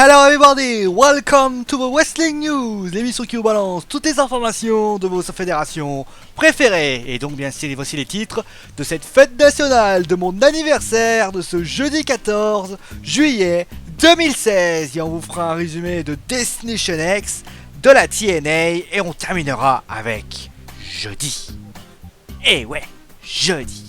Hello everybody, welcome to the Wrestling News, l'émission qui vous balance toutes les informations de vos fédérations préférées. Et donc bien sûr, voici les titres de cette fête nationale de mon anniversaire de ce jeudi 14 juillet 2016. Et on vous fera un résumé de Destination X, de la TNA et on terminera avec jeudi. Et ouais, jeudi.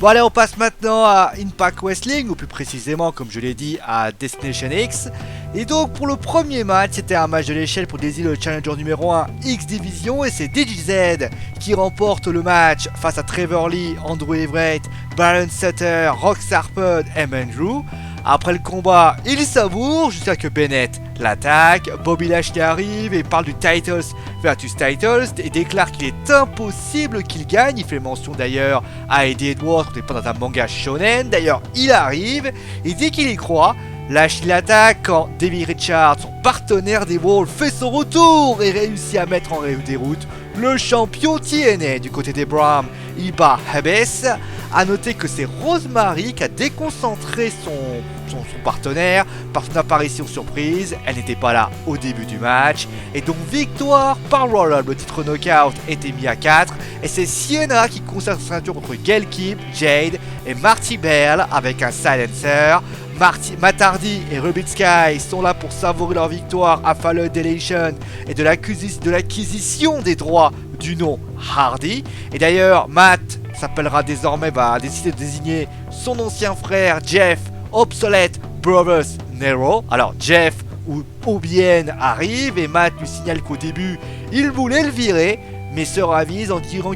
Bon allez, on passe maintenant à Impact Wrestling, ou plus précisément, comme je l'ai dit, à Destination X. Et donc pour le premier match, c'était un match de l'échelle pour désigner le challenger numéro 1 X Division. Et c'est DJZ qui remporte le match face à Trevor Lee, Andrew Everett, Baron Sutter, Rockstar Spud et Andrew. Après le combat, il savoure jusqu'à que Bennett l'attaque. Bobby Lashley arrive et parle du Titles versus Titles et déclare qu'il est impossible qu'il gagne. Il fait mention d'ailleurs à Eddie Edwards, on n'est pas dans un manga shonen. D'ailleurs, il arrive, il dit qu'il y croit. Lashley l'attaque quand Davey Richards, son partenaire des Wolves, fait son retour et réussit à mettre en déroute le champion TNA. Du côté des Brahms, il bat Abyss. A noter que c'est Rosemary qui a déconcentré son partenaire par son apparition surprise. Elle n'était pas là au début du match. Et donc victoire par roll-up. Le titre knockout était mis à 4. Et c'est Sienna qui conserve sa ceinture contre Gail Kim, Jade et Marty Bell avec un silencer. Matt Hardy et Ruby Sky sont là pour savourer leur victoire à Fallout Delation et de l'acquisition des droits du nom Hardy. Et d'ailleurs, Matt s'appellera désormais, va décider de désigner son ancien frère Jeff Obsolete Brothers Nero. Alors Jeff ou OBN arrive et Matt lui signale qu'au début il voulait le virer, mais se ravise en disant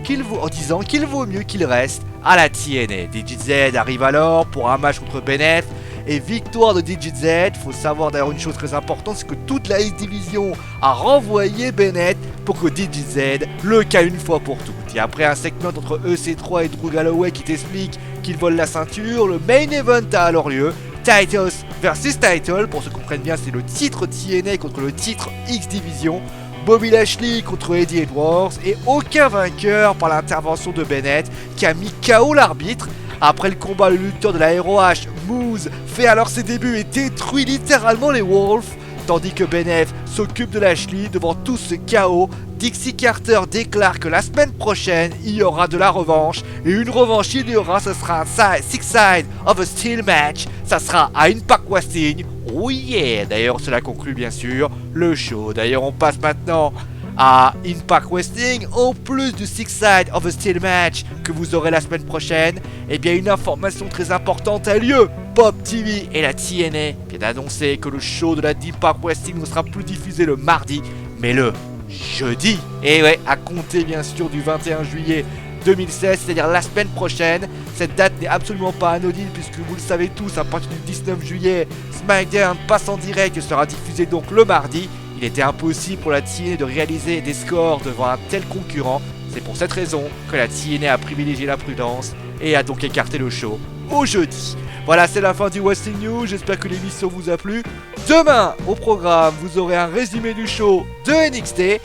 qu'il vaut mieux qu'il reste à la TNA. DJZ arrive alors pour un match contre Bennett et victoire de DJZ. Faut savoir d'ailleurs une chose très importante, c'est que toute la X-Division a renvoyé Bennett pour que DJZ le cale une fois pour toutes. Et après un segment entre EC3 et Drew Galloway qui t'explique qu'ils volent la ceinture, le main event a alors lieu. Titles versus Title, pour ceux qui comprennent bien, c'est le titre TNA contre le titre X-Division. Bobby Lashley contre Eddie Edwards et aucun vainqueur par l'intervention de Bennett qui a mis KO l'arbitre. Après le combat, le lutteur de la ROH, Moose, fait alors ses débuts et détruit littéralement les Wolves, tandis que Bennett s'occupe de Lashley. Devant tout ce chaos, Dixie Carter déclare que la semaine prochaine, il y aura de la revanche. Et une revanche, il y aura, ce sera un six-side of a steel match. Ça sera à Impact Wrestling. Oh yeah! D'ailleurs, cela conclut bien sûr le show. D'ailleurs, on passe maintenant à Impact Wrestling. En plus du six-side of a steel match que vous aurez la semaine prochaine, eh bien une information très importante a lieu. Pop TV et la TNA viennent d'annoncer que le show de la Impact Wrestling ne sera plus diffusé le mardi, mais le jeudi. Et ouais, à compter bien sûr du 21 juillet 2016, c'est-à-dire la semaine prochaine. Cette date n'est absolument pas anodine puisque vous le savez tous, à partir du 19 juillet, SmackDown passe en direct et sera diffusé donc le mardi. Il était impossible pour la TNA de réaliser des scores devant un tel concurrent. C'est pour cette raison que la TNA a privilégié la prudence et a donc écarté le show au jeudi. Voilà, c'est la fin du Wrestling News. J'espère que l'émission vous a plu. Demain, au programme, vous aurez un résumé du show de NXT.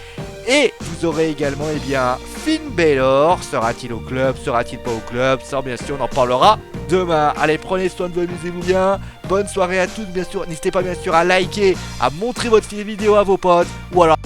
Et vous aurez également, eh bien, Finn Balor. Sera-t-il au club? Sera-t-il pas au club? Ça, bien sûr, on en parlera demain. Allez, prenez soin de vous, amusez-vous bien. Bonne soirée à tous, bien sûr. N'hésitez pas, bien sûr, à liker, à montrer votre vidéo à vos potes. Ou alors